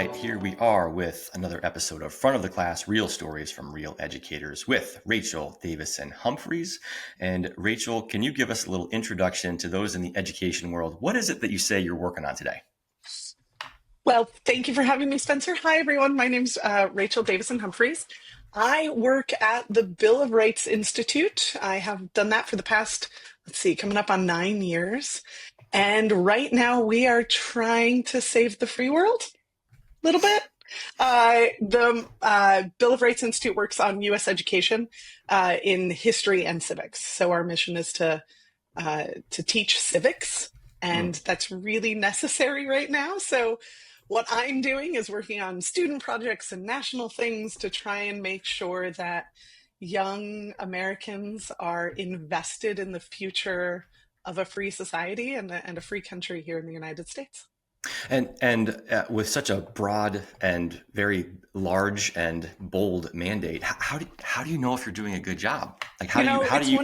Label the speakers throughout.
Speaker 1: right, here we are with another episode of Front of the Class Real Stories from Real Educators with Rachel Davison Humphries. And Rachel, can you give us a little introduction to those in the education world? What is it that you say you're working on today?
Speaker 2: Well, thank you for having me, Spencer. Hi, everyone. My name's Rachel Davison Humphries. I work at the Bill of Rights Institute. I have done that for the past, coming up on 9 years. And right now we are trying to save the free world a little bit. The Bill of Rights Institute works on U.S. education in history and civics. So our mission is to teach civics, and that's really necessary right now. So what I'm doing is working on student projects and national things to try and make sure that young Americans are invested in the future of a free society and a free country here in the United States.
Speaker 1: And with such a broad and very large and bold mandate, how do you know if you're doing a good job? Like
Speaker 2: It's one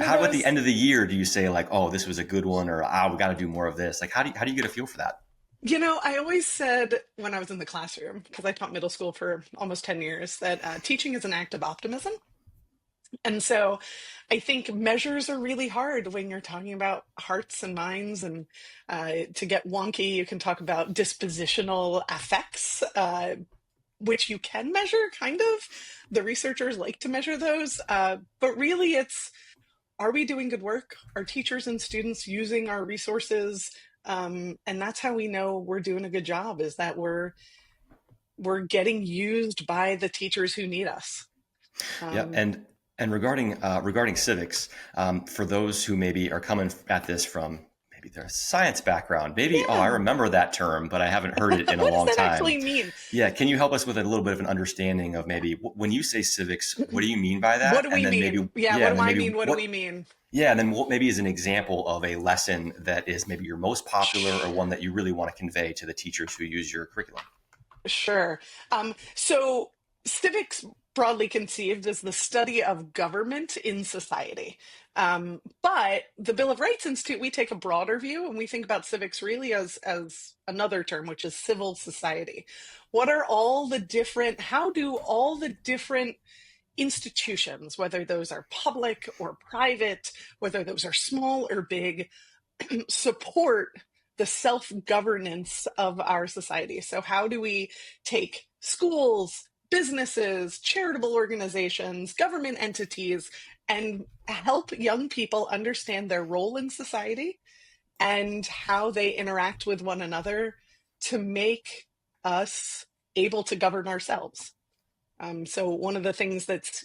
Speaker 2: of
Speaker 1: how at the
Speaker 2: those.
Speaker 1: end of the year do you say like, oh, this was a good one, or we got to do more of this? Like how do you get a feel for that?
Speaker 2: I always said when I was in the classroom, because I taught middle school for almost 10 years, that teaching is an act of optimism. And so I think measures are really hard when you're talking about hearts and minds. And to get wonky, you can talk about dispositional affects, which you can measure, kind of. The researchers like to measure those. But really, are we doing good work? Are teachers and students using our resources? And that's how we know we're doing a good job, is that we're getting used by the teachers who need us.
Speaker 1: Yeah,
Speaker 2: Um,
Speaker 1: and regarding civics, for those who maybe are coming at this from maybe their science background, maybe I
Speaker 2: yeah.
Speaker 1: remember that term, but I haven't heard it in a
Speaker 2: What does
Speaker 1: long
Speaker 2: that
Speaker 1: time.
Speaker 2: actually mean?
Speaker 1: Yeah, can you help us with a little bit of an understanding of maybe when you say civics, what do you mean by
Speaker 2: What
Speaker 1: that?
Speaker 2: do
Speaker 1: And
Speaker 2: we
Speaker 1: then
Speaker 2: mean?
Speaker 1: maybe
Speaker 2: Yeah,
Speaker 1: yeah,
Speaker 2: what
Speaker 1: and
Speaker 2: do
Speaker 1: then
Speaker 2: I
Speaker 1: maybe
Speaker 2: mean? What do
Speaker 1: what
Speaker 2: we mean?
Speaker 1: yeah, and then what maybe is an example of a lesson that is maybe your most popular or one that you really want to convey to the teachers who use your curriculum.
Speaker 2: Sure. So civics, broadly conceived, is the study of government in society. But the Bill of Rights Institute, we take a broader view, and we think about civics really as another term, which is civil society. How do all the different institutions, whether those are public or private, whether those are small or big, support the self governance of our society? So, how do we take schools, businesses, charitable organizations, government entities, and help young people understand their role in society and how they interact with one another to make us able to govern ourselves? So one of the things that's,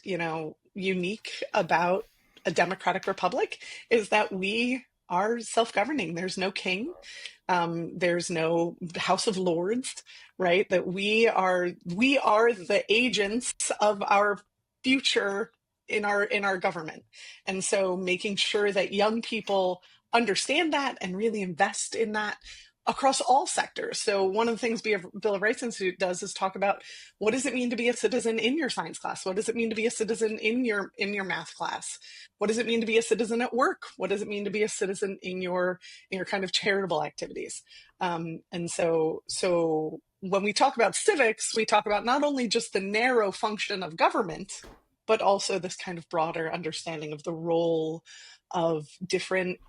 Speaker 2: unique about a democratic republic is that we are self-governing. There's no king. There's no House of Lords, right? That we are the agents of our future in our government. And so making sure that young people understand that and really invest in that across all sectors. So one of the things Bill of Rights Institute does is talk about, what does it mean to be a citizen in your science class? What does it mean to be a citizen in your math class? What does it mean to be a citizen at work? What does it mean to be a citizen in your kind of charitable activities? And so when we talk about civics, we talk about not only just the narrow function of government, but also this kind of broader understanding of the role of different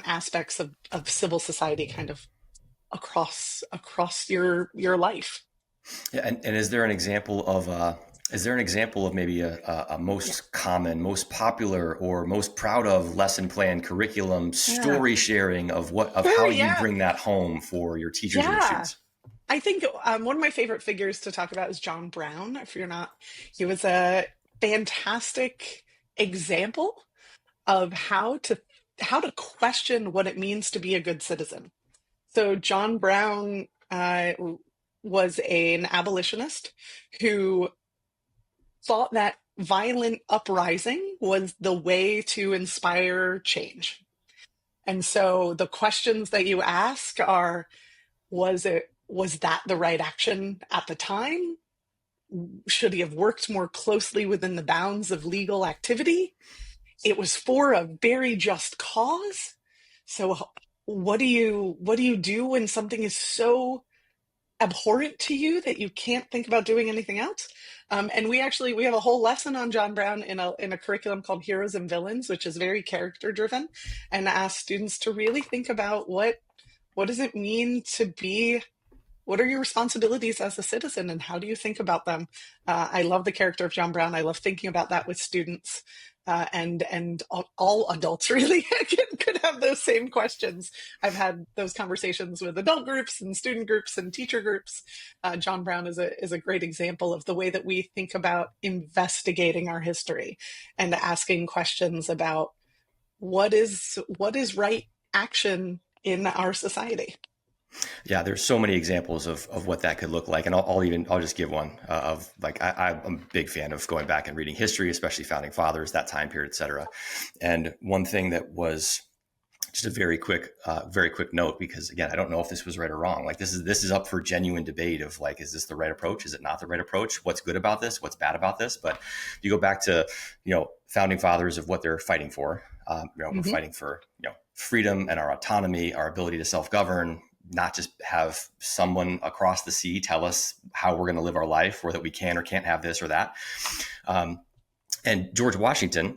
Speaker 2: aspects of civil society, kind of across your life.
Speaker 1: Yeah, and is there an example of maybe a
Speaker 2: Yeah.
Speaker 1: most common, most popular, or most proud of lesson plan curriculum
Speaker 2: Yeah.
Speaker 1: story sharing of
Speaker 2: Sure.
Speaker 1: how you
Speaker 2: Yeah.
Speaker 1: bring that home for your teachers and your
Speaker 2: Yeah.
Speaker 1: students?
Speaker 2: I think one of my favorite figures to talk about is John Brown. If you're not, he was a fantastic example of how to question what it means to be a good citizen. So John Brown was an abolitionist who thought that violent uprising was the way to inspire change. And so the questions that you ask are, was that the right action at the time? Should he have worked more closely within the bounds of legal activity? It was for a very just cause. So what do you do when something is so abhorrent to you that you can't think about doing anything else. And we have a whole lesson on John Brown in a curriculum called Heroes and Villains, which is very character driven, and ask students to really think about what does it mean to be, what are your responsibilities as a citizen, and how do you think about them? I love the character of John Brown. I love thinking about that with students, and all adults really could have those same questions. I've had those conversations with adult groups and student groups and teacher groups. John Brown is a great example of the way that we think about investigating our history and asking questions about what is right action in our society.
Speaker 1: Yeah, there's so many examples of what that could look like, and I'll just give one of like I'm a big fan of going back and reading history, especially founding fathers, that time period, et cetera. And one thing that was just a very quick note, because again, I don't know if this was right or wrong. Like this is up for genuine debate of like, is this the right approach? Is it not the right approach? What's good about this? What's bad about this? But you go back to founding fathers of what they're fighting for. We're fighting for freedom and our autonomy, our ability to self-govern, not just have someone across the sea tell us how we're going to live our life, or that we can or can't have this or that. And George Washington,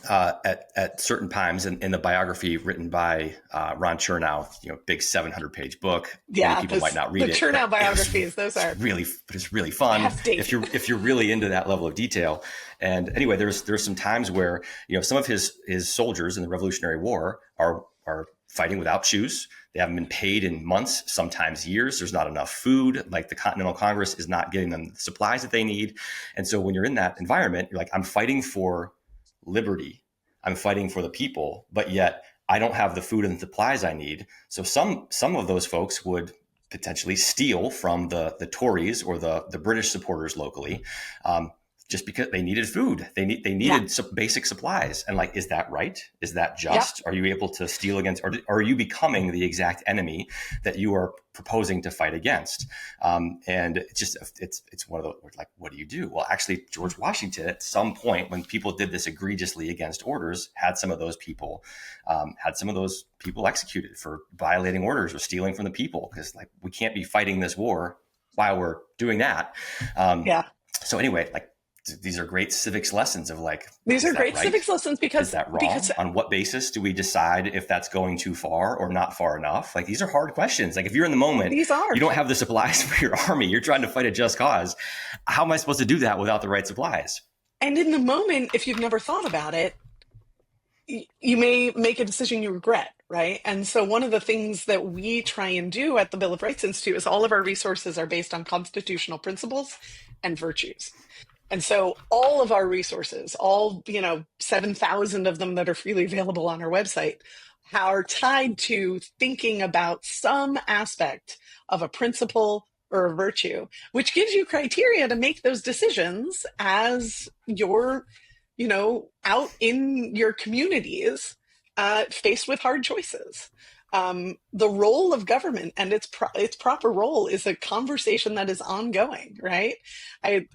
Speaker 1: at certain times in the biography written by Ron Chernow, big 700-page book.
Speaker 2: Yeah,
Speaker 1: many people might not read
Speaker 2: the
Speaker 1: it.
Speaker 2: Chernow biographies, those are
Speaker 1: really, but it's really fun if you're really into that level of detail. And anyway, there's some times where some of his soldiers in the Revolutionary War are fighting without shoes. They haven't been paid in months, sometimes years. There's not enough food. Like the Continental Congress is not getting them the supplies that they need. And so when you're in that environment, you're like, I'm fighting for liberty. I'm fighting for the people, but yet I don't have the food and supplies I need. So some of those folks would potentially steal from the Tories or the British supporters locally, just because they needed food. They needed some basic supplies. And like, is that right? Is that just? Are you able to steal against, or are you becoming the exact enemy that you are proposing to fight against? And it's one of those, like, what do you do? Well, actually, George Washington, at some point when people did this egregiously against orders, had some of those people executed for violating orders or stealing from the people, because like, we can't be fighting this war while we're doing that. So anyway, like, these are great civics lessons of like,
Speaker 2: these are great civics lessons, because
Speaker 1: is that wrong? On what basis do we decide if that's going too far or not far enough? Like, these are hard questions. Like, if you're in the moment, you don't have the supplies for your army, you're trying to fight a just cause. How am I supposed to do that without the right supplies?
Speaker 2: And in the moment, if you've never thought about it, you may make a decision you regret, right? And so one of the things that we try and do at the Bill of Rights Institute is all of our resources are based on constitutional principles and virtues. And so all of our resources, all 7,000 of them that are freely available on our website, are tied to thinking about some aspect of a principle or a virtue, which gives you criteria to make those decisions as you're, out in your communities, faced with hard choices. The role of government and its proper role is a conversation that is ongoing, right? A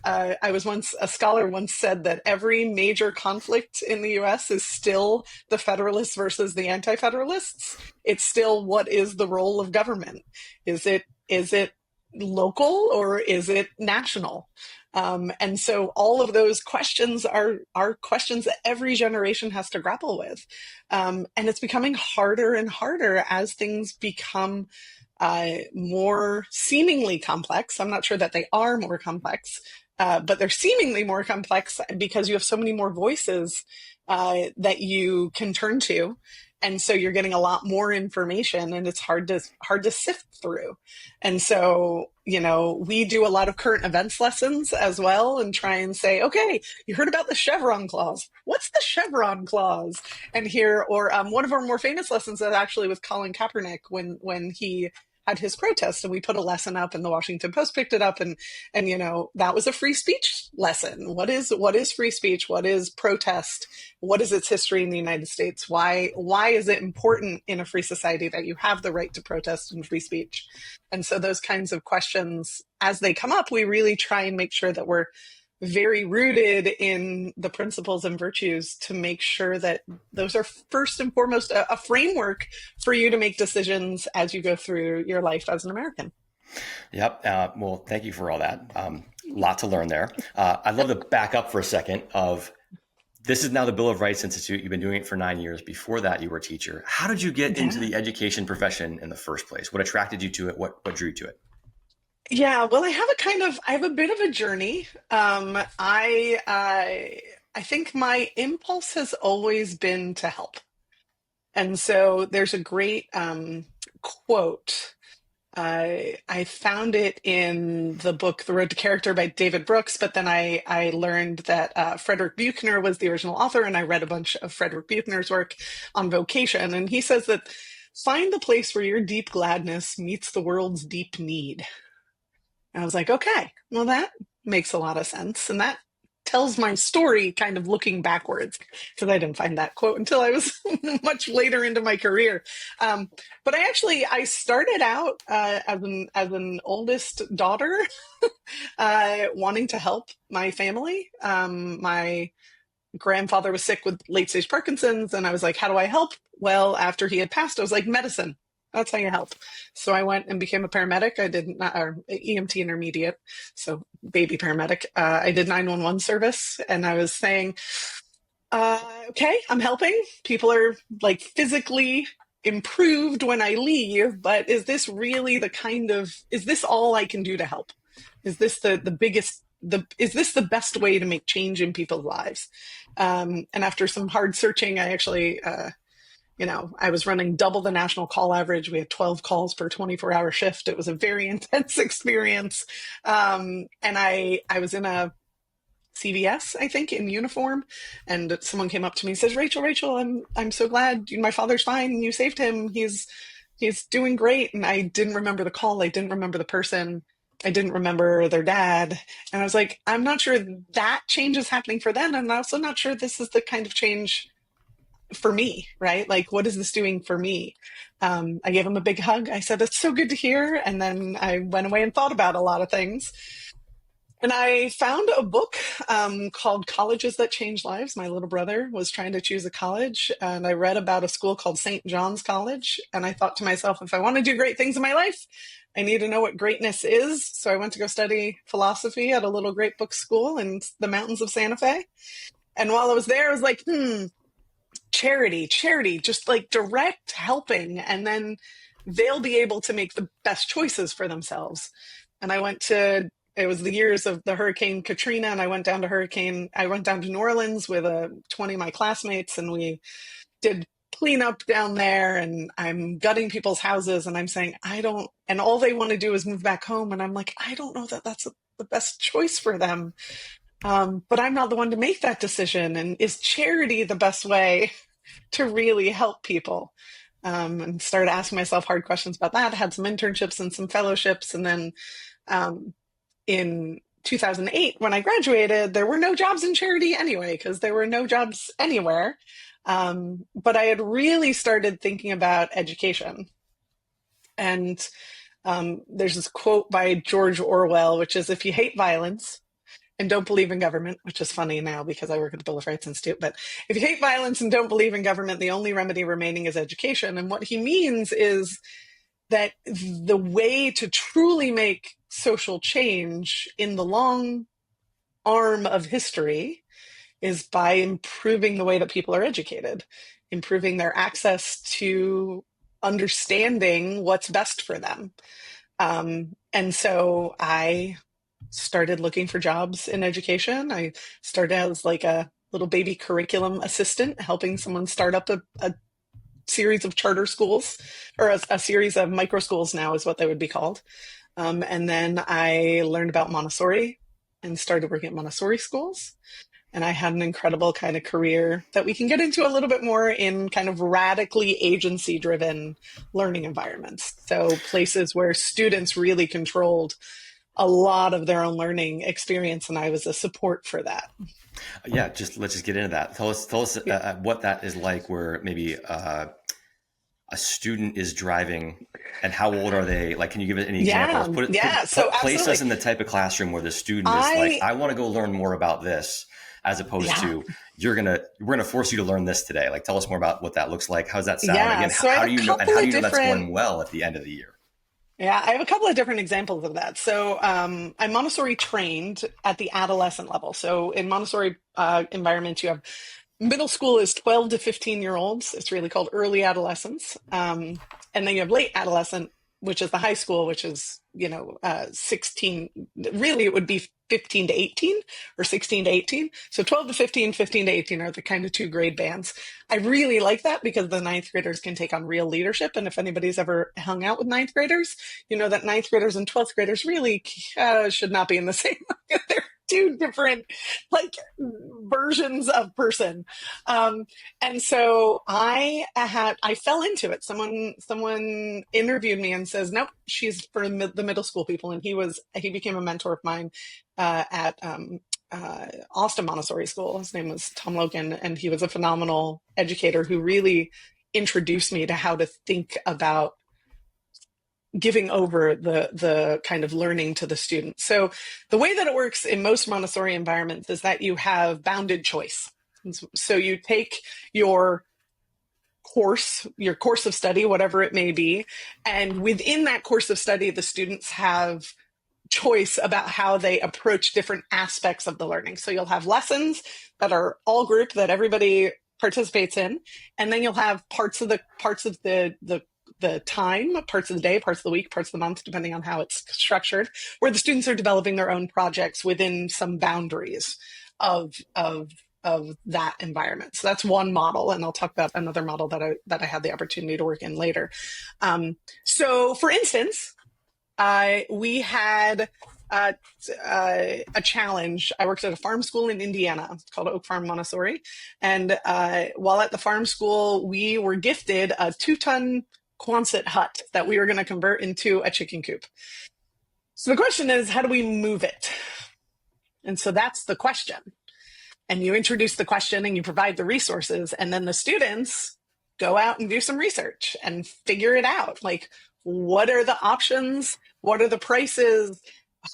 Speaker 2: scholar once said that every major conflict in the US is still the Federalists versus the Anti-Federalists. It's still, what is the role of government? Is it local or is it national? And so all of those questions are questions that every generation has to grapple with. And it's becoming harder and harder as things become more seemingly complex. I'm not sure that they are more complex, but they're seemingly more complex because you have so many more voices that you can turn to. And so you're getting a lot more information, and it's hard to sift through. And so, we do a lot of current events lessons as well, and try and say, okay, you heard about the Chevron clause. What's the Chevron clause? And one of our more famous lessons is actually with Colin Kaepernick when he had his protest, and we put a lesson up, and the Washington Post picked it up, and that was a free speech lesson. What is free speech? What is protest? What is its history in the United States? Why is it important in a free society that you have the right to protest and free speech? And so those kinds of questions, as they come up, we really try and make sure that we're very rooted in the principles and virtues to make sure that those are first and foremost a framework for you to make decisions as you go through your life as an American.
Speaker 1: Yep. Well, thank you for all that. Lot to learn there. I'd love to back up for a second of this is now the Bill of Rights Institute. You've been doing it for 9 years. Before that, you were a teacher. How did you get into
Speaker 2: Yeah.
Speaker 1: the education profession in the first place? What attracted you to it? What drew you to it?
Speaker 2: Yeah, well, I have a bit of a journey. I think my impulse has always been to help. And so there's a great quote. I found it in the book The Road to Character by David Brooks, but then I learned that Frederick Buechner was the original author, and I read a bunch of Frederick Buechner's work on vocation. And he says that find the place where your deep gladness meets the world's deep need. And I was like, okay, well, that makes a lot of sense. And that tells my story kind of looking backwards because I didn't find that quote until I was much later into my career. But I started out as an oldest daughter, wanting to help my family. My grandfather was sick with late stage Parkinson's, and I was like, how do I help? Well, after he had passed, I was like, medicine. That's how you help. So I went and became a paramedic. I did EMT intermediate, so baby paramedic. I did 911 service, and I was saying, okay, I'm helping. People are like physically improved when I leave, but is this really is this all I can do to help? Is this the biggest, is this the best way to make change in people's lives? And after some hard searching, I was running double the national call average. We had 12 calls per 24-hour shift. It was a very intense experience. And I was in a CVS, I think, in uniform, and someone came up to me and says, Rachel, I'm so glad my father's fine. You saved him. He's doing great. And I didn't remember the call. I didn't remember the person. I didn't remember their dad. And I was like, I'm not sure that change is happening for them. And I'm also not sure this is the kind of change for me, right? Like, what is this doing for me? I gave him a big hug. I said, it's so good to hear. And then I went away and thought about a lot of things. And I found a book called Colleges That Change Lives. My little brother was trying to choose a college, and I read about a school called St. John's College. And I thought to myself, if I want to do great things in my life, I need to know what greatness is. So I went to go study philosophy at a little great book school in the mountains of Santa Fe. And while I was there, I was like, charity, just like direct helping. And then they'll be able to make the best choices for themselves. And it was the years of the Hurricane Katrina, and I went down to New Orleans with 20 of my classmates, and we did cleanup down there, and I'm gutting people's houses, and I'm saying, and all they want to do is move back home. And I'm like, I don't know that that's the best choice for them. But I'm not the one to make that decision. And is charity the best way to really help people? And started asking myself hard questions about that. I had some internships and some fellowships. And then in 2008, when I graduated, there were no jobs in charity anyway, because there were no jobs anywhere. But I had really started thinking about education. And there's this quote by George Orwell, which is, if you hate violence and don't believe in government, which is funny now because I work at the Bill of Rights Institute, but if you hate violence and don't believe in government, the only remedy remaining is education. And what he means is that the way to truly make social change in the long arm of history is by improving the way that people are educated, improving their access to understanding what's best for them. And so I started looking for jobs in education. I started as like a little baby curriculum assistant, helping someone start up a series of charter schools, or a series of micro schools now is what they would be called. And then I learned about Montessori and started working at Montessori schools. And I had an incredible kind of career that we can get into a little bit more in kind of radically agency driven learning environments. So places where students really controlled a lot of their own learning experience. And I was a support for that.
Speaker 1: Yeah, let's just get into that. Tell us what that is like, where maybe a student is driving, and how old are they? Like, can you give any examples?
Speaker 2: So
Speaker 1: Place
Speaker 2: absolutely.
Speaker 1: us in the type of classroom where the student is like,
Speaker 2: I,
Speaker 1: I want to go learn more about this, as opposed
Speaker 2: yeah,
Speaker 1: to we're gonna force you to learn this today. Like, tell us more about what that looks like. How's that sound?
Speaker 2: yeah.
Speaker 1: Again,
Speaker 2: So I
Speaker 1: how
Speaker 2: have
Speaker 1: do
Speaker 2: a
Speaker 1: you know, and
Speaker 2: couple
Speaker 1: how do
Speaker 2: of
Speaker 1: you know that's
Speaker 2: different
Speaker 1: going well at the end of the year?
Speaker 2: Yeah, I have a couple of different examples of that. So I'm Montessori trained at the adolescent level. So in Montessori environments, you have middle school is 12 to 15-year olds. It's really called early adolescence. And then you have late adolescent, which is the high school, which is, 16. Really, it would be 15 to 18 or 16 to 18. So 12 to 15, 15 to 18 are the kind of two grade bands. I really like that because the ninth graders can take on real leadership. And if anybody's ever hung out with ninth graders, you know that ninth graders and 12th graders really should not be in the same. They're two different like versions of person. And so I fell into it. Someone interviewed me and says, nope, she's for the middle school people. And he became a mentor of mine at Austin Montessori School. His name was Tom Logan, and he was a phenomenal educator who really introduced me to how to think about giving over the kind of learning to the student. So the way that it works in most Montessori environments is that you have bounded choice. So you take your course of study, whatever it may be, and within that course of study, the students have choice about how they approach different aspects of the learning. So you'll have lessons that are all group that everybody participates in, and then you'll have parts of the time, parts of the day, parts of the week, parts of the month, depending on how it's structured, where the students are developing their own projects within some boundaries of that environment. So that's one model, and I'll talk about another model that I had the opportunity to work in later. So, for instance, we had a challenge. I worked at a farm school in Indiana. It's called Oak Farm Montessori, and while at the farm school, we were gifted a 2-ton Quonset hut that we were going to convert into a chicken coop. So the question is, how do we move it? And so that's the question. And you introduce the question and you provide the resources, and then the students go out and do some research and figure it out. Like, what are the options? What are the prices?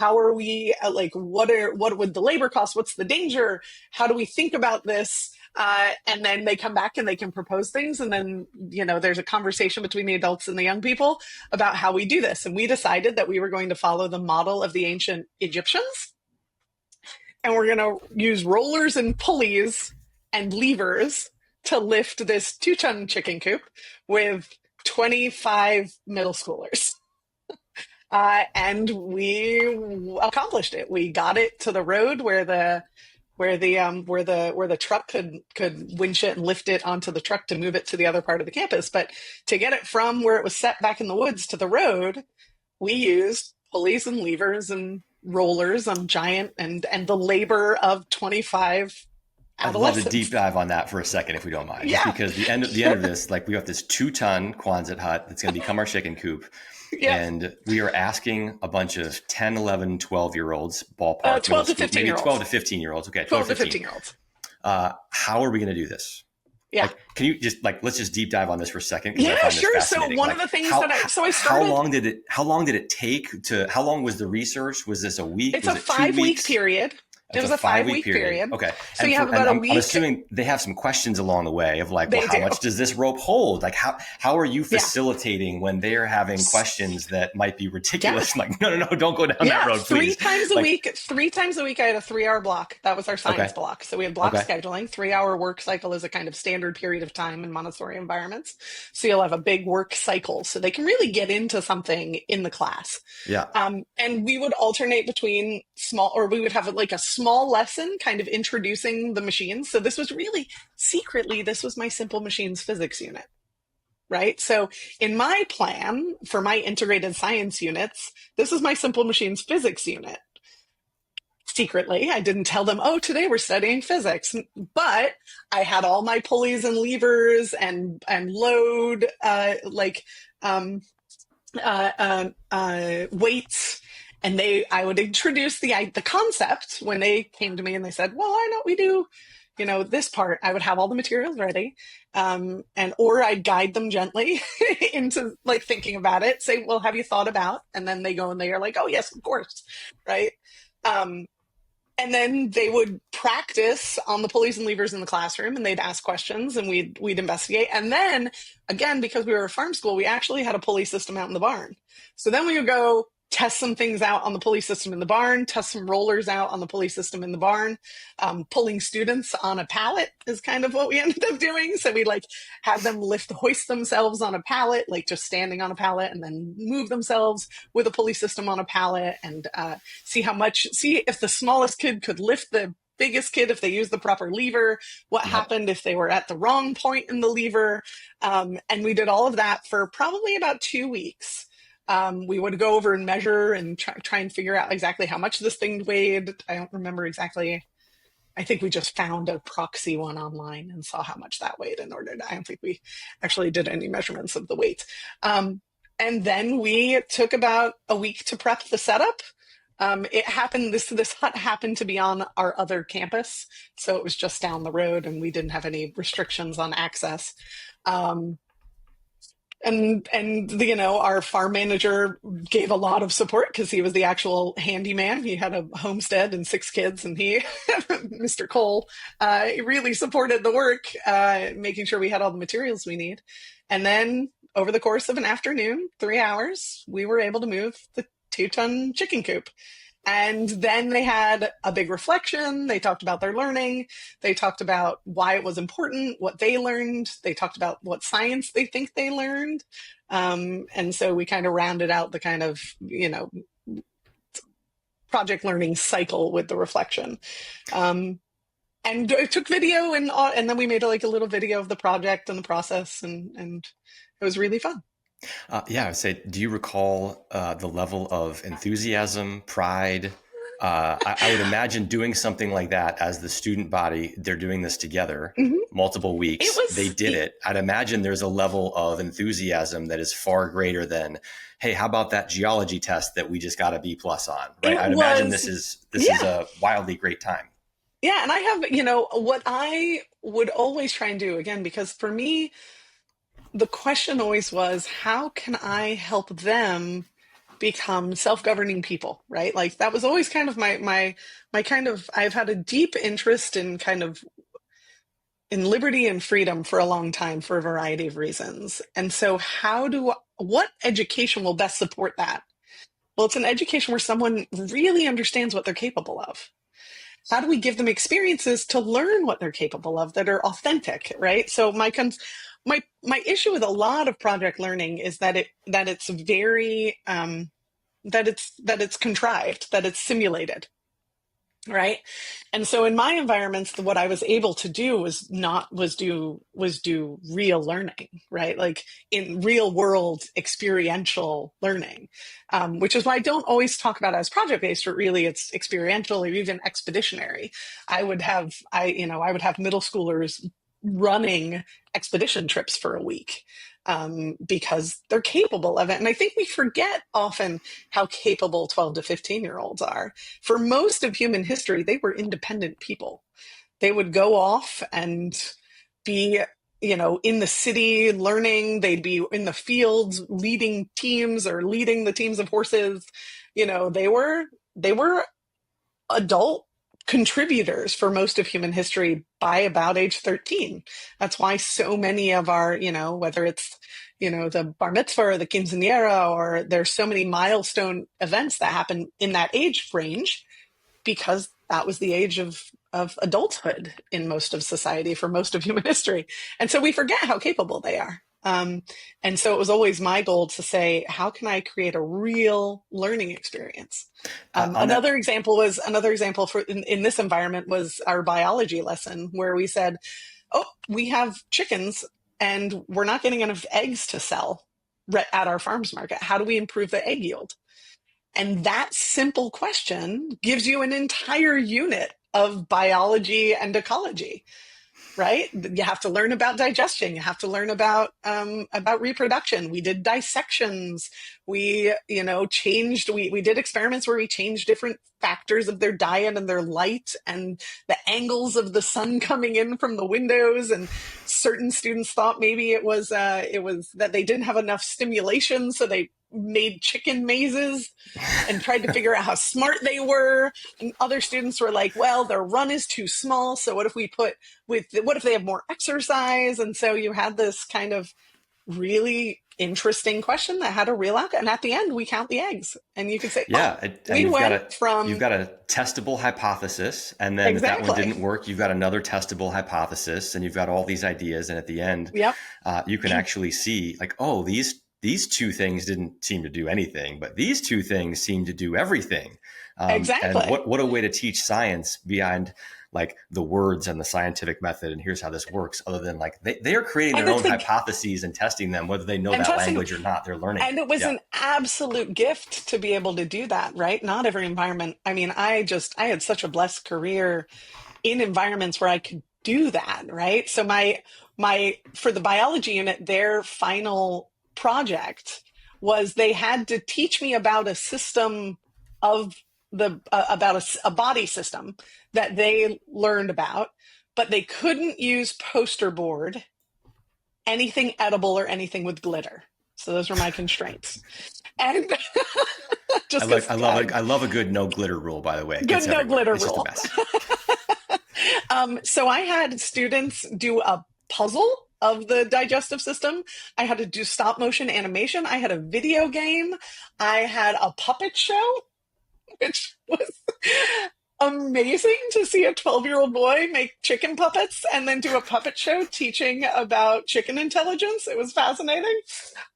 Speaker 2: How are we what would the labor cost? What's the danger? How do we think about this? And then they come back and they can propose things. And then, there's a conversation between the adults and the young people about how we do this. And we decided that we were going to follow the model of the ancient Egyptians. And we're going to use rollers and pulleys and levers to lift this 2-ton chicken coop with 25 middle schoolers. And we accomplished it. We got it to the road where the truck could winch it and lift it onto the truck to move it to the other part of the campus. But to get it from where it was set back in the woods to the road, we used pulleys and levers and rollers on giant and the labor of 25
Speaker 1: I'd love
Speaker 2: adolescents.
Speaker 1: to deep dive on that for a second, if we don't mind.
Speaker 2: Yeah.
Speaker 1: Just because the end of this, like, we have this 2-ton Quonset hut that's going to become our chicken coop.
Speaker 2: Yeah.
Speaker 1: And we are asking a bunch of 10, 11, 12-year-olds, ballpark.
Speaker 2: 12 to 15 year olds.
Speaker 1: Maybe 12 to 15-year-olds. Okay,
Speaker 2: 12 to 15 year olds.
Speaker 1: How are we going to do this?
Speaker 2: Yeah.
Speaker 1: Like, can you just let's just deep dive on this for a second?
Speaker 2: Yeah, sure. So one of the things I started.
Speaker 1: How long did it take to? How long was the research? Was this a week?
Speaker 2: It's a 5-week period. It was a 5-week period.
Speaker 1: Okay.
Speaker 2: So you have about a week.
Speaker 1: I'm assuming they have some questions along the way of like, well, how much does this rope hold? Like, how are you facilitating when they're having questions that might be ridiculous? Yeah. Like, no, don't go down that road, please.
Speaker 2: 3 times a week. 3 times a week, I had a 3-hour block. That was our science block. So we had block scheduling. 3-hour work cycle is a kind of standard period of time in Montessori environments. So you'll have a big work cycle, so they can really get into something in the class.
Speaker 1: Yeah.
Speaker 2: And we would alternate between we would have like a small lesson kind of introducing the machines. So this was really secretly, this was my simple machines physics unit, right? So in my plan for my integrated science units, this is my simple machines physics unit. Secretly, I didn't tell them, oh, today we're studying physics, but I had all my pulleys and levers and load weights. And I would introduce the concept when they came to me and they said, well, why don't we do, this part? I would have all the materials ready. Or I'd guide them gently into like thinking about it, say, well, have you thought about? And then they go and they are like, oh yes, of course. Right. And then they would practice on the pulleys and levers in the classroom, and they'd ask questions, and we'd investigate. And then again, because we were a farm school, we actually had a pulley system out in the barn. So then we would go test some things out on the pulley system in the barn, test some rollers out on the pulley system in the barn. Pulling students on a pallet is kind of what we ended up doing. So we like have them hoist themselves on a pallet, like just standing on a pallet, and then move themselves with a pulley system on a pallet, and see if the smallest kid could lift the biggest kid if they used the proper lever, what
Speaker 1: Yep.
Speaker 2: happened if they were at the wrong point in the lever. And we did all of that for probably about 2 weeks. We would go over and measure and try and figure out exactly how much this thing weighed. I don't remember exactly. I think we just found a proxy one online and saw how much that weighed I don't think we actually did any measurements of the weight. And then we took about a week to prep the setup. This hut happened to be on our other campus, so it was just down the road, and we didn't have any restrictions on access. Um, and our farm manager gave a lot of support because he was the actual handyman. He had a homestead and 6 kids, and he Mr. Cole really supported the work, making sure we had all the materials we need. And then over the course of an afternoon, 3 hours, we were able to move the 2-ton chicken coop. And then they had a big reflection. They talked about their learning. They talked about why it was important, what they learned. They talked about what science they think they learned. And so we kind of rounded out the kind of, project learning cycle with the reflection. And I took video, and then we made like a little video of the project and the process, and it was really fun.
Speaker 1: Yeah, I would say, do you recall the level of enthusiasm, pride? I would imagine doing something like that as the student body, they're doing this together,
Speaker 2: Mhm.
Speaker 1: multiple weeks, they did it. I'd imagine there's a level of enthusiasm that is far greater than, hey, how about that geology test that we just got a B+ on, right? I'd imagine this is a wildly great time.
Speaker 2: Yeah, and I have, what I would always try and do, again, because for me, the question always was, how can I help them become self-governing people, right? Like that was always kind of my kind of, I've had a deep interest in kind of in liberty and freedom for a long time for a variety of reasons. And so what education will best support that? Well, it's an education where someone really understands what they're capable of. How do we give them experiences to learn what they're capable of that are authentic, right? So my issue with a lot of project learning is that it's very that it's contrived, that it's simulated, right? And so in my environments, what I was able to do was do real learning, right? Like in real world experiential learning, which is why I don't always talk about it as project based, but really it's experiential or even expeditionary. I would have middle schoolers running expedition trips for a week, because they're capable of it. And I think we forget often how capable 12 to 15-year-olds are. For most of human history, they were independent people. They would go off and be, in the city learning. They'd be in the fields leading teams or leading the teams of horses. They were adult contributors for most of human history by about age 13. That's why so many of our, whether it's, the bar mitzvah or the quinceanera, or there's so many milestone events that happen in that age range, because that was the age of adulthood in most of society for most of human history. And so we forget how capable they are. And so it was always my goal to say, how can I create a real learning experience? Another example for in this environment was our biology lesson, where we said, oh, we have chickens and we're not getting enough eggs to sell at our farmers market. How do we improve the egg yield? And that simple question gives you an entire unit of biology and ecology. Right? You have to learn about digestion. You have to learn about reproduction. We did dissections. We did experiments where we changed different factors of their diet and their light and the angles of the sun coming in from the windows. And certain students thought maybe it was that they didn't have enough stimulation, so they made chicken mazes and tried to figure out how smart they were. And other students were like, well, their run is too small. So what if what if they have more exercise? And so you had this kind of really interesting question that had a real outcome. And at the end, we count the eggs, and you could say,
Speaker 1: Yeah, and
Speaker 2: we went
Speaker 1: you've
Speaker 2: from
Speaker 1: got a testable hypothesis, and then if that one
Speaker 2: exactly.
Speaker 1: didn't work, you've got another testable hypothesis, and you've got all these ideas, and at the end,
Speaker 2: Yep,
Speaker 1: you can actually see like, oh, these two things didn't seem to do anything, but these two things seem to do everything. And
Speaker 2: exactly.
Speaker 1: what a way to teach science beyond like the words and the scientific method and here's how this works, other than like they are creating
Speaker 2: And
Speaker 1: their
Speaker 2: it's
Speaker 1: own
Speaker 2: like,
Speaker 1: hypotheses and testing them, whether they know
Speaker 2: and
Speaker 1: that
Speaker 2: testing,
Speaker 1: language or not, they're learning
Speaker 2: and
Speaker 1: it.
Speaker 2: it was
Speaker 1: Yeah.
Speaker 2: an absolute gift to be able to do that, right? Not every environment. I mean, I had such a blessed career in environments where I could do that, right? So for the biology unit, their final project was they had to teach me about a system of about a body system that they learned about, but they couldn't use poster board, anything edible, or anything with glitter. So those were my constraints. And just because
Speaker 1: I love a good no glitter rule, by the way. It
Speaker 2: good
Speaker 1: gets
Speaker 2: no
Speaker 1: everywhere.
Speaker 2: glitter
Speaker 1: It's just a
Speaker 2: rule.
Speaker 1: mess.
Speaker 2: So I had students do a puzzle of the digestive system. I had to do stop motion animation. I had a video game. I had a puppet show, which was amazing to see a 12-year-old boy make chicken puppets and then do a puppet show teaching about chicken intelligence. It was fascinating.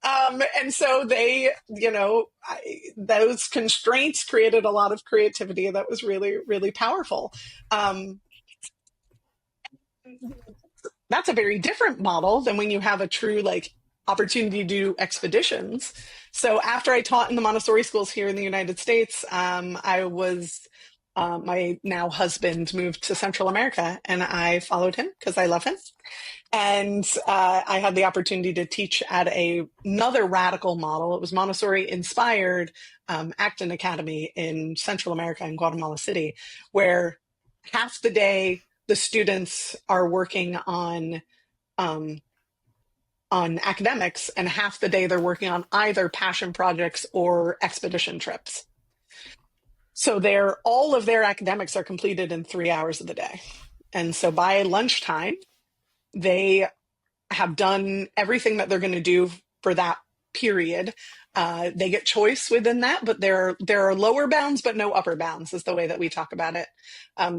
Speaker 2: And so those constraints created a lot of creativity that was really, really powerful. Um, that's a very different model than when you have a true like opportunity to do expeditions. So after I taught in the Montessori schools here in the United States, my now husband moved to Central America, and I followed him because I love him. And I had the opportunity to teach at another radical model. It was Montessori inspired Acton Academy in Central America in Guatemala City, where half the day the students are working on academics, and half the day they're working on either passion projects or expedition trips. So all of their academics are completed in 3 hours of the day. And so by lunchtime, they have done everything that they're going to do for that period. They get choice within that, but there are lower bounds, but no upper bounds is the way that we talk about it.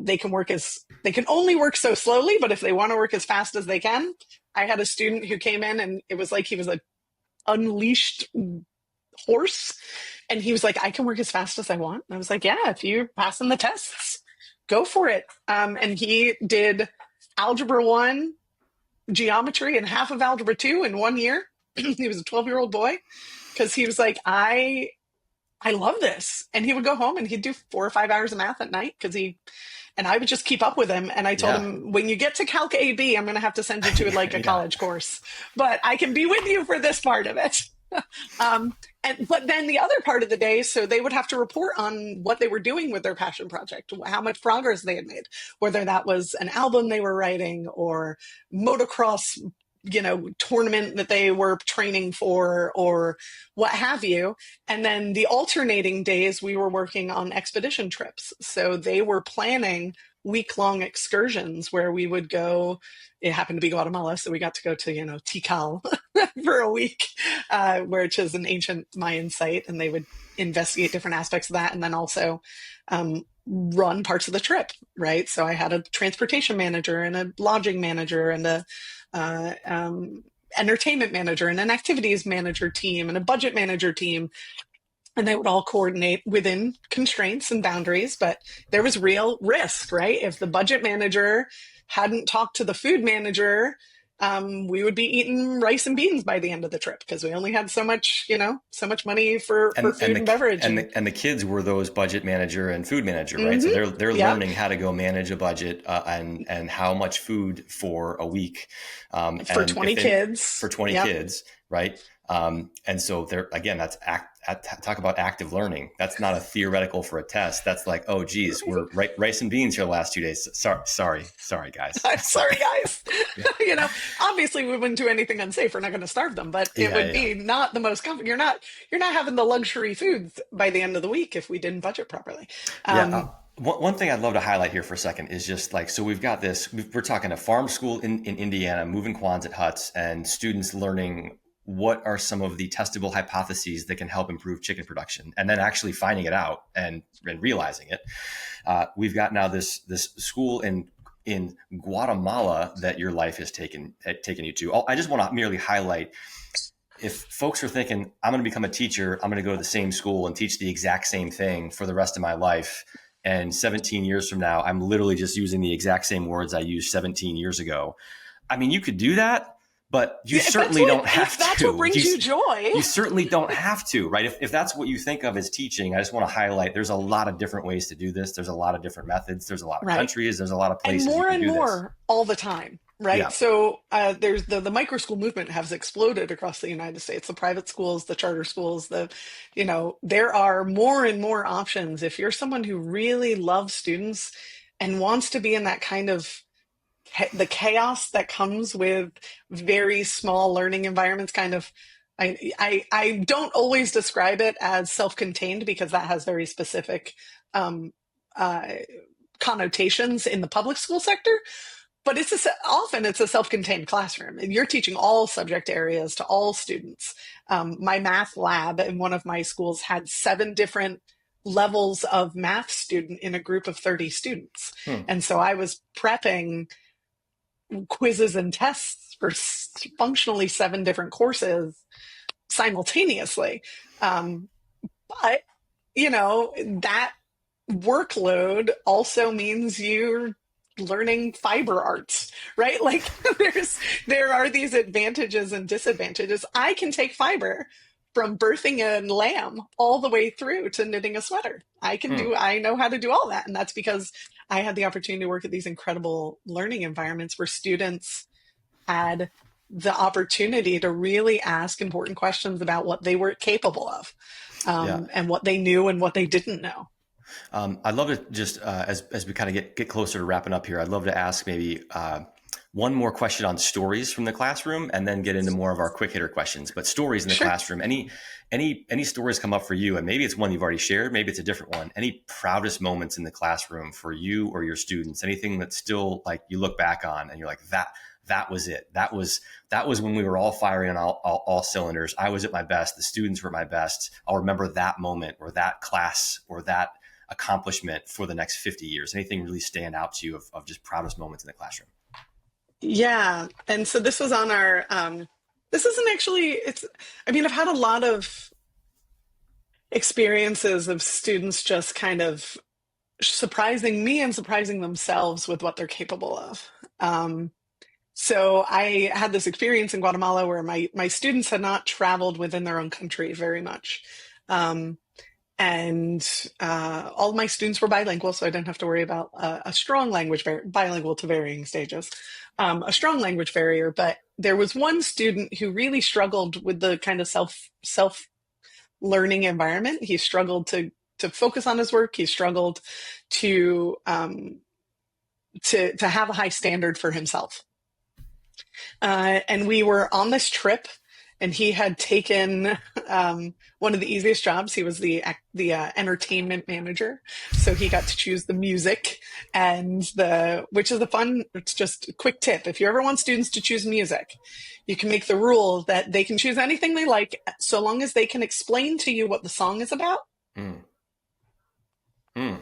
Speaker 2: They can only work so slowly, but if they want to work as fast as they can. I had a student who came in and it was like he was an unleashed horse. And he was like, I can work as fast as I want. And I was like, yeah, if you're passing the tests, go for it. And he did Algebra 1, geometry, and half of Algebra 2 in 1 year. He was a 12-year-old boy because he was like, I love this. And he would go home and he'd do 4 or 5 hours of math at night and I would just keep up with him. And I told
Speaker 1: Yeah.
Speaker 2: him, when you get to Calc AB, I'm going to have to send you to like a
Speaker 1: Yeah.
Speaker 2: college course, but I can be with you for this part of it. But then the other part of the day, so they would have to report on what they were doing with their passion project, how much progress they had made, whether that was an album they were writing or motocross, tournament that they were training for or what have you. And then the alternating days we were working on expedition trips. So they were planning week-long excursions where we would go. It happened to be Guatemala, so we got to go to Tikal for a week, which is an ancient Mayan site, and they would investigate different aspects of that, and then also run parts of the trip, right? So I had a transportation manager and a lodging manager and a entertainment manager and an activities manager team and a budget manager team. And they would all coordinate within constraints and boundaries, but there was real risk, right? If the budget manager hadn't talked to the food manager, we would be eating rice and beans by the end of the trip because we only had so much money for food and beverage.
Speaker 1: And the kids were those budget manager and food manager, right?
Speaker 2: Mm-hmm.
Speaker 1: So they're
Speaker 2: Yep.
Speaker 1: learning how to go manage a budget and how much food for a week
Speaker 2: For 20 kids.
Speaker 1: for 20
Speaker 2: Yep.
Speaker 1: kids, right? And so there again, talk about active learning. That's not a theoretical for a test. That's like, oh geez, we're rice and beans here the last 2 days. Sorry guys.
Speaker 2: I'm sorry, guys.
Speaker 1: Yeah,
Speaker 2: Obviously we wouldn't do anything unsafe. We're not going to starve them, but it
Speaker 1: yeah,
Speaker 2: would
Speaker 1: yeah.
Speaker 2: be not the most comfort. You're not having the luxury foods by the end of the week if we didn't budget properly.
Speaker 1: Yeah.
Speaker 2: Um,
Speaker 1: One thing I'd love to highlight here for a second is just like, so we've got this, we're talking a farm school in Indiana, moving Quonset huts and students learning what are some of the testable hypotheses that can help improve chicken production, and then actually finding it out and realizing it. We've got now this school in Guatemala that your life has taken you to. I just want to merely highlight, if folks are thinking, I'm going to become a teacher, I'm going to go to the same school and teach the exact same thing for the rest of my life, and 17 years from now, I'm literally just using the exact same words I used 17 years ago. I mean, you could do that, but you certainly don't have
Speaker 2: if that's what
Speaker 1: to.
Speaker 2: brings you joy.
Speaker 1: You certainly don't have to, right? If that's what you think of as teaching, I just want to highlight there's a lot of different ways to do this. There's a lot of different methods. There's a lot of
Speaker 2: Right.
Speaker 1: countries. There's a lot of places
Speaker 2: And more
Speaker 1: you can
Speaker 2: and
Speaker 1: do
Speaker 2: more all the time, right?
Speaker 1: Yeah.
Speaker 2: So there's the micro school movement has exploded across the United States. The private schools, the charter schools, there are more and more options. If you're someone who really loves students and wants to be in that kind of the chaos that comes with very small learning environments, kind of. I don't always describe it as self-contained because that has very specific uh, connotations in the public school sector. But often it's a self-contained classroom, and you're teaching all subject areas to all students. My math lab in one of my schools had 7 different levels of math student in a group of 30 students. And so I was prepping quizzes and tests for functionally 7 different courses simultaneously. But, that workload also means you're learning fiber arts, right? Like there are these advantages and disadvantages. I can take fiber from birthing a lamb all the way through to knitting a sweater. I know how to do all that. And that's because I had the opportunity to work at these incredible learning environments where students had the opportunity to really ask important questions about what they were capable of, and what they knew and what they didn't know.
Speaker 1: I'd love to just, as we kind of get closer to wrapping up here, I'd love to ask maybe one more question on stories from the classroom, and then get into more of our quick hitter questions. But stories in the classroom, any stories come up for you? And maybe it's one you've already shared, maybe it's a different one. Any proudest moments in the classroom for you or your students? Anything that's still like you look back on and you're like, that was it. That was when we were all firing on all cylinders. I was at my best. The students were at my best. I'll remember that moment or that class or that accomplishment for the next 50 years. Anything really stand out to you of just proudest moments in the classroom?
Speaker 2: Yeah. And so this was on our, this isn't actually, I've had a lot of experiences of students just kind of surprising me and surprising themselves with what they're capable of. So I had this experience in Guatemala where my students had not traveled within their own country very much. And all of my students were bilingual, so I didn't have to worry about a strong language bilingual to varying stages, a strong language barrier. But there was one student who really struggled with the kind of self learning environment. He struggled to focus on his work. He struggled to have a high standard for himself. And we were on this trip, and he had taken one of the easiest jobs. He was the entertainment manager, so he got to choose the music which is the fun. It's just a quick tip: if you ever want students to choose music, you can make the rule that they can choose anything they like, so long as they can explain to you what the song is about.
Speaker 1: Mm. Mm.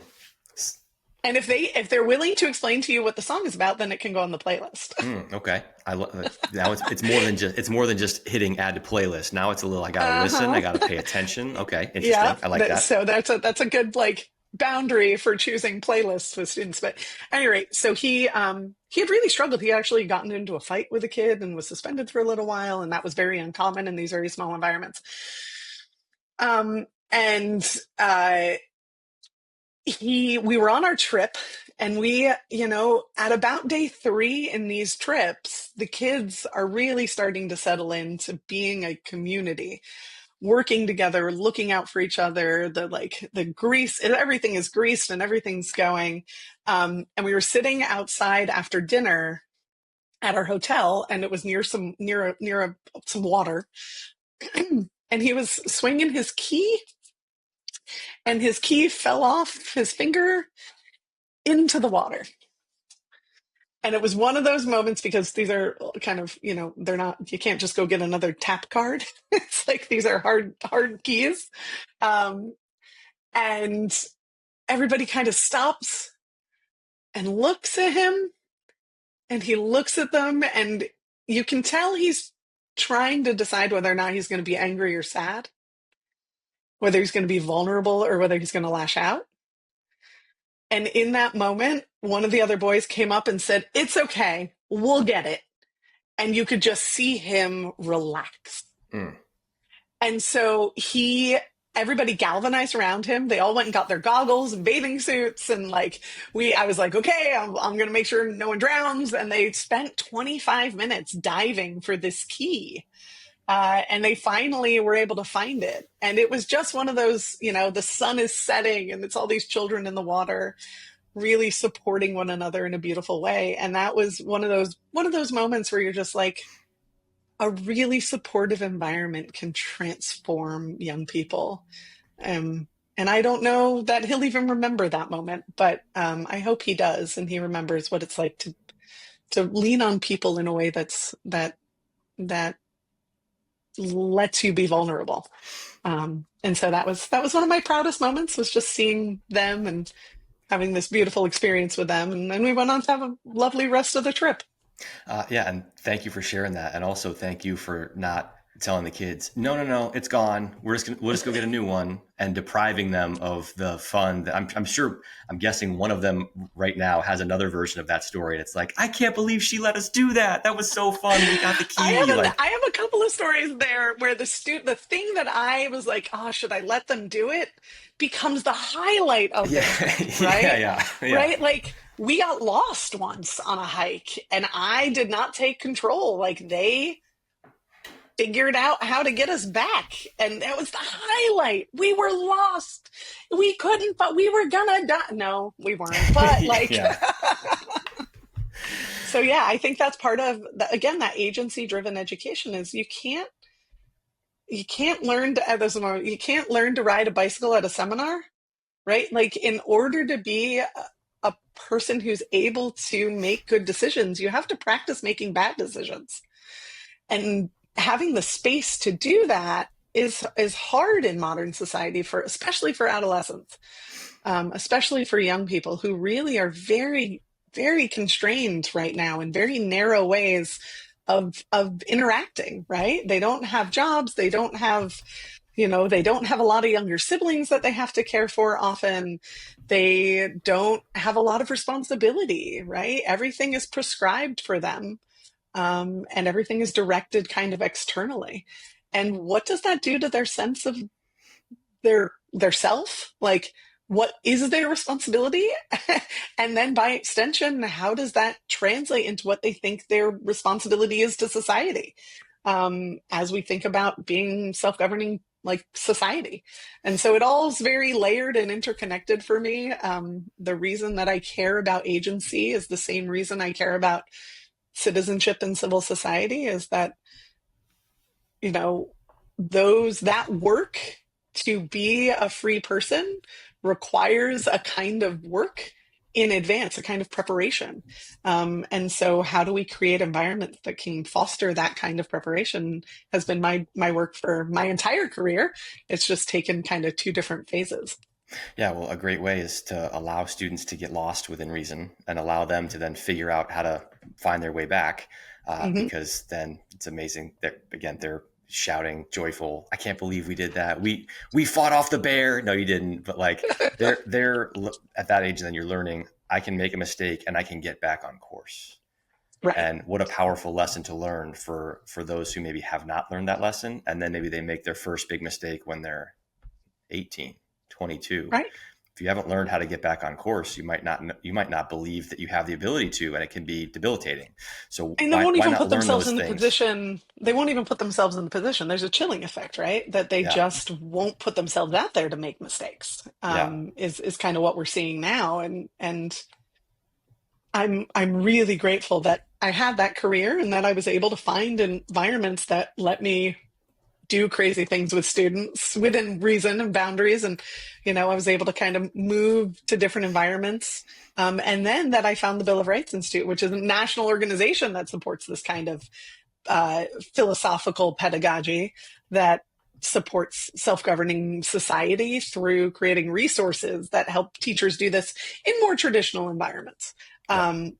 Speaker 2: And if they're willing to explain to you what the song is about, then it can go on the playlist.
Speaker 1: Okay, I love now. It's more than just hitting add to playlist. Now it's a little. I gotta listen. I gotta pay attention. Okay, interesting.
Speaker 2: Yeah,
Speaker 1: I like that.
Speaker 2: So that's a good boundary for choosing playlists with students. But at any rate, so he had really struggled. He had actually gotten into a fight with a kid and was suspended for a little while, and that was very uncommon in these very small environments. We were on our trip, and we, at about day 3 in these trips, the kids are really starting to settle into being a community, working together, looking out for each other. The grease, everything is greased and everything's going. And we were sitting outside after dinner at our hotel, and it was some water. And he was swinging his key, and his key fell off his finger into the water. And it was one of those moments, because these are kind of, they're not, you can't just go get another tap card. It's like these are hard keys. Um, and everybody kind of stops and looks at him, and he looks at them, and you can tell he's trying to decide whether or not he's going to be angry or sad, whether he's going to be vulnerable or whether he's going to lash out. And in that moment, one of the other boys came up and said, "It's okay, we'll get it." And you could just see him relax.
Speaker 1: Mm.
Speaker 2: And so everybody galvanized around him. They all went and got their goggles and bathing suits. And I was like, okay, I'm going to make sure no one drowns. And they spent 25 minutes diving for this key. And they finally were able to find it. And it was just one of those, the sun is setting and it's all these children in the water really supporting one another in a beautiful way. And that was one of those moments where you're just like, a really supportive environment can transform young people. And I don't know that he'll even remember that moment, but I hope he does. And he remembers what it's like to lean on people in a way that lets you be vulnerable. And so that was one of my proudest moments, was just seeing them and having this beautiful experience with them. And then we went on to have a lovely rest of the trip.
Speaker 1: Yeah, and thank you for sharing that, and also thank you for not telling the kids, no, it's gone. We'll just go get a new one, and depriving them of the fun. That I'm guessing one of them right now has another version of that story. And it's like, I can't believe she let us do that. That was so fun. We got the key.
Speaker 2: I have a couple of stories there where the thing that I was like, oh, should I let them do it, becomes the highlight of the trip, right?
Speaker 1: Yeah.
Speaker 2: Right? Like, we got lost once on a hike, and I did not take control. Like, they figured out how to get us back, and that was the highlight. We were lost. We couldn't, but we were gonna die. No, we weren't. But So yeah, I think that's part of again, that agency-driven education is you can't learn to ride a bicycle at a seminar, right? Like, in order to be a person who's able to make good decisions, you have to practice making bad decisions. And having the space to do that is hard in modern society, especially for adolescents, especially for young people who really are very, very constrained right now in very narrow ways of interacting, right? They don't have jobs. They don't have a lot of younger siblings that they have to care for often. They don't have a lot of responsibility, right? Everything is prescribed for them. And everything is directed kind of externally. And what does that do to their sense of their self? Like, what is their responsibility? And then by extension, how does that translate into what they think their responsibility is to society? As we think about being self-governing, like, society. And so it all is very layered and interconnected for me. The reason that I care about agency is the same reason I care about citizenship and civil society, is that, that work to be a free person requires a kind of work in advance, a kind of preparation. And so how do we create environments that can foster that kind of preparation has been my work for my entire career. It's just taken kind of two different phases.
Speaker 1: Yeah, well, a great way is to allow students to get lost within reason and allow them to then figure out how to find their way back, because then it's amazing that, again, they're shouting joyful, I can't believe we did that. We fought off the bear. No, you didn't. But they're at that age, and then you're learning, I can make a mistake and I can get back on course.
Speaker 2: Right.
Speaker 1: And what a powerful lesson to learn for those who maybe have not learned that lesson. And then maybe they make their first big mistake when they're 18, 22.
Speaker 2: Right.
Speaker 1: if you haven't learned how to get back on course, you might not believe that you have the ability to, and it can be debilitating. So
Speaker 2: And they won't
Speaker 1: why
Speaker 2: even
Speaker 1: not
Speaker 2: put
Speaker 1: learn
Speaker 2: themselves
Speaker 1: those
Speaker 2: in the
Speaker 1: things?
Speaker 2: position, they won't even put themselves in the position. There's a chilling effect, right? That they
Speaker 1: Yeah,
Speaker 2: just won't put themselves out there to make mistakes,
Speaker 1: yeah,
Speaker 2: is kind of what we're seeing now. And I'm really grateful that I had that career and that I was able to find environments that let me do crazy things with students within reason and boundaries. And, I was able to kind of move to different environments. And then that I found the Bill of Rights Institute, which is a national organization that supports this kind of uh, philosophical pedagogy that supports self-governing society through creating resources that help teachers do this in more traditional environments.
Speaker 1: yeah.
Speaker 2: Um,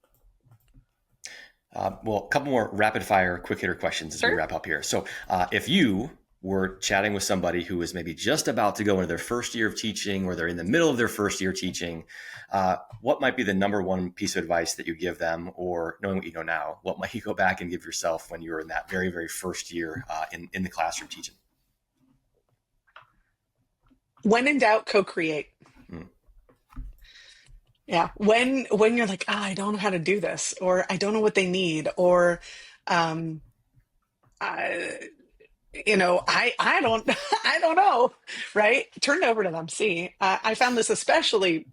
Speaker 1: Well, a couple more rapid fire, quick hitter questions as we
Speaker 2: sure.
Speaker 1: wrap up here. So, if you were chatting with somebody who is maybe just about to go into their first year of teaching, or they're in the middle of their first year teaching, what might be the number one piece of advice that you give them? Or knowing what you know now, what might you go back and give yourself when you were in that very, very first year in the classroom teaching?
Speaker 2: When in doubt, co-create.
Speaker 1: Mm,
Speaker 2: Yeah. When you're like, I don't know how to do this, or I don't know what they need, or um, I, I don't I don't know, right? Turn it over to them. See, I found this especially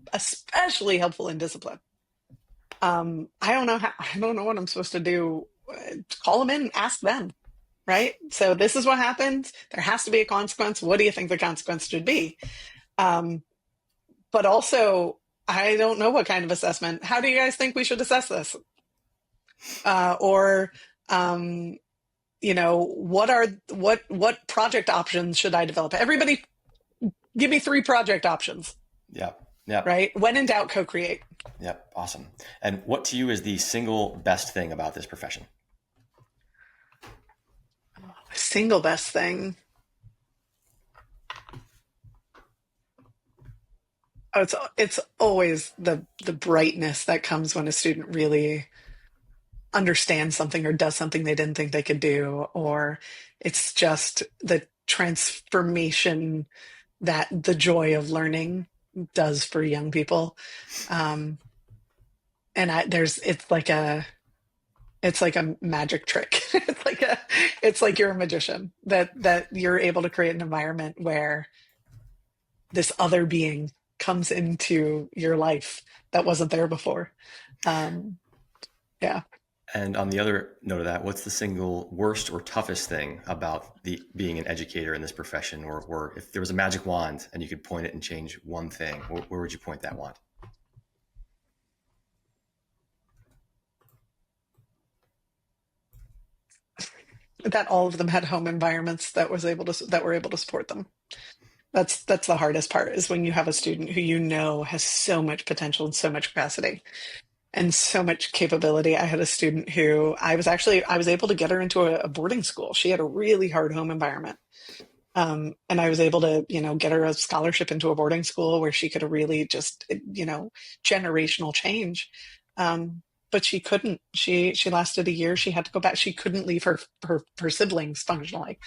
Speaker 2: helpful in discipline. I don't know what I'm supposed to do. Call them in, ask them, right? So this is what happens. There has to be a consequence. What do you think the consequence should be? Um, but also, I don't know what kind of assessment. How do you guys think we should assess this? Or what project options should I develop? Everybody, give me 3 project options,
Speaker 1: yeah, yeah,
Speaker 2: right? When in doubt, co-create.
Speaker 1: yeah. Awesome. And what to you is the single best thing about this profession?
Speaker 2: Single best thing. Oh, it's always the brightness that comes when a student really understands something or does something they didn't think they could do, or it's just the transformation that the joy of learning does for young people. Um, and it's like a magic trick. It's like you're a magician that you're able to create an environment where this other being comes into your life that wasn't there before. Um, yeah.
Speaker 1: And on the other note of that, what's the single worst or toughest thing about the being an educator in this profession? Or if there was a magic wand and you could point it and change one thing, where would you point that wand?
Speaker 2: That all of them had home environments that were able to support them. That's the hardest part, is when you have a student who has so much potential and so much capacity and so much capability. I had a student who I was able to get her into a boarding school. She had a really hard home environment. And I was able to, get her a scholarship into a boarding school where she could really just, generational change. But she couldn't. She lasted a year. She had to go back. She couldn't leave her siblings functionally.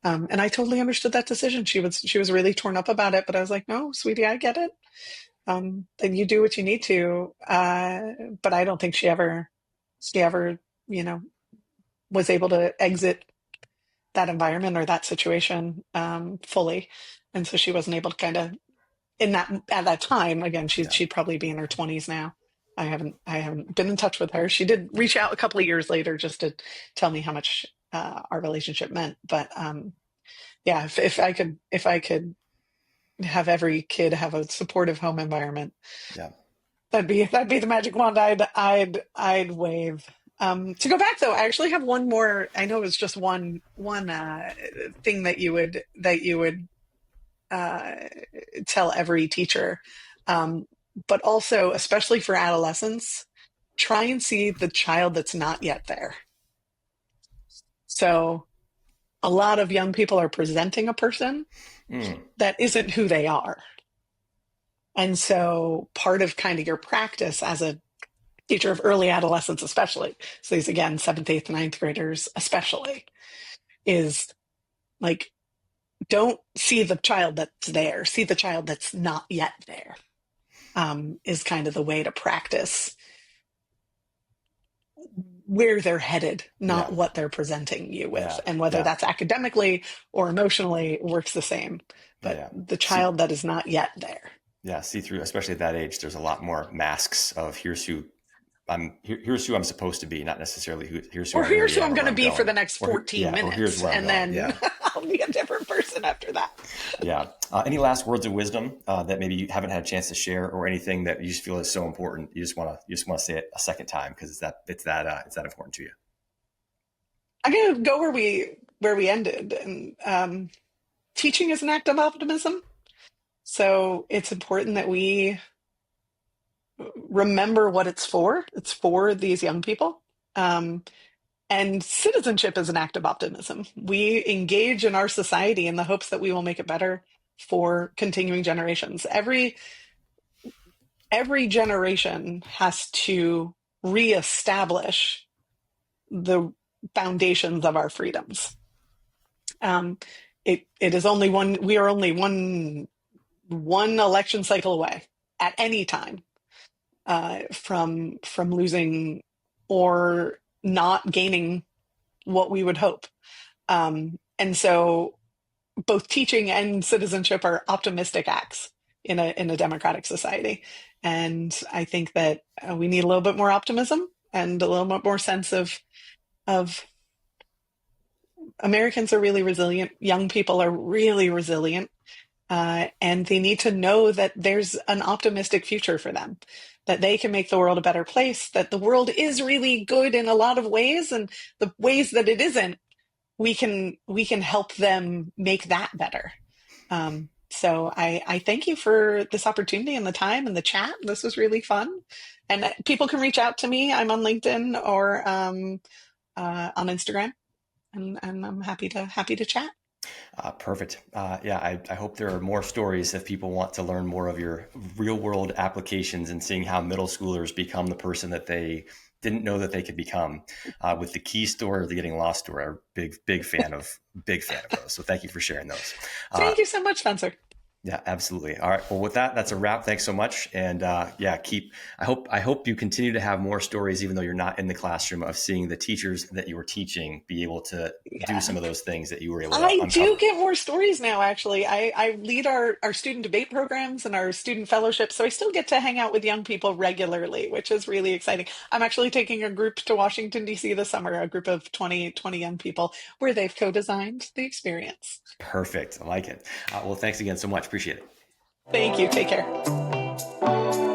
Speaker 2: And I totally understood that decision. She was really torn up about it. But I was like, no, sweetie, I get it. Then you do what you need to. But I don't think she ever, you know, was able to exit that environment or that situation fully, and so she wasn't able to kind of in that at that time. Again,
Speaker 1: Yeah.
Speaker 2: she'd probably be in her 20s now. I haven't been in touch with her. She did reach out a couple of years later just to tell me how much our relationship meant. But yeah, if I could have every kid have a supportive home environment,
Speaker 1: Yeah.
Speaker 2: that'd be the magic wand I'd wave. To go back though, I actually have one more. I know it's just one thing that you would uh, tell every teacher, um, but also especially for adolescents, try and see the child that's not yet there. So a lot of young people are presenting a person
Speaker 1: Mm,
Speaker 2: that isn't who they are, and so part of kind of your practice as a teacher of early adolescents, especially, so these again, seventh, eighth, ninth graders, especially, is like, don't see the child that's there, see the child that's not yet there. is kind of the way to practice where they're headed, not
Speaker 1: Yeah.
Speaker 2: what they're presenting you with.
Speaker 1: Yeah.
Speaker 2: And whether
Speaker 1: Yeah.
Speaker 2: that's academically or emotionally works the same.
Speaker 1: Yeah.
Speaker 2: But
Speaker 1: Yeah.
Speaker 2: the
Speaker 1: See,
Speaker 2: child that is not yet there.
Speaker 1: yeah. See through, especially at that age, there's a lot more masks of here's who I'm supposed to be, not necessarily here's who
Speaker 2: Or
Speaker 1: I
Speaker 2: here's
Speaker 1: really
Speaker 2: who
Speaker 1: am
Speaker 2: I'm
Speaker 1: or
Speaker 2: going
Speaker 1: where
Speaker 2: to
Speaker 1: I'm
Speaker 2: be for
Speaker 1: going.
Speaker 2: the next 14
Speaker 1: Or here's
Speaker 2: minutes.
Speaker 1: where I'm
Speaker 2: And
Speaker 1: going.
Speaker 2: then
Speaker 1: Yeah.
Speaker 2: I'll be a different person after that.
Speaker 1: Yeah. Any last words of wisdom that maybe you haven't had a chance to share, or anything that you just feel is so important? You just want to say it a second time because it's that important to you.
Speaker 2: I'm going to go where we ended. And teaching is an act of optimism. So it's important that we remember what it's for. It's for these young people. Um, and citizenship is an act of optimism. We engage in our society in the hopes that we will make it better for continuing generations. Every generation has to reestablish the foundations of our freedoms. Um, it is only one. We are only one election cycle away at any time from losing or not gaining what we would hope. And so both teaching and citizenship are optimistic acts in a democratic society. And I think that we need a little bit more optimism and a little bit more sense of Americans are really resilient. Young people are really resilient. And they need to know that there's an optimistic future for them, that they can make the world a better place, that the world is really good in a lot of ways, and the ways that it isn't, we can help them make that better. So I thank you for this opportunity and the time and the chat. This was really fun. And people can reach out to me. I'm on LinkedIn or on Instagram, and I'm happy to chat.
Speaker 1: Perfect. Yeah, I hope there are more stories if people want to learn more of your real world applications and seeing how middle schoolers become the person that they didn't know that they could become. With the key story or the getting lost story, I'm a big fan of those. So thank you for sharing those. Uh,
Speaker 2: Thank you so much, Spencer.
Speaker 1: yeah, absolutely. All right. Well, with that, that's a wrap. Thanks so much. And yeah, I hope you continue to have more stories, even though you're not in the classroom, of seeing the teachers that you were teaching be able to do
Speaker 2: Yeah.
Speaker 1: some of those things that you were able to
Speaker 2: I do
Speaker 1: uncover.
Speaker 2: get more stories now, actually. I lead our student debate programs and our student fellowships, so I still get to hang out with young people regularly, which is really exciting. I'm actually taking a group to Washington, D.C. this summer, a group of 20 young people, where they've co-designed the experience.
Speaker 1: Perfect. I like it. Well, thanks again so much. Appreciate it.
Speaker 2: Thank you. Take care.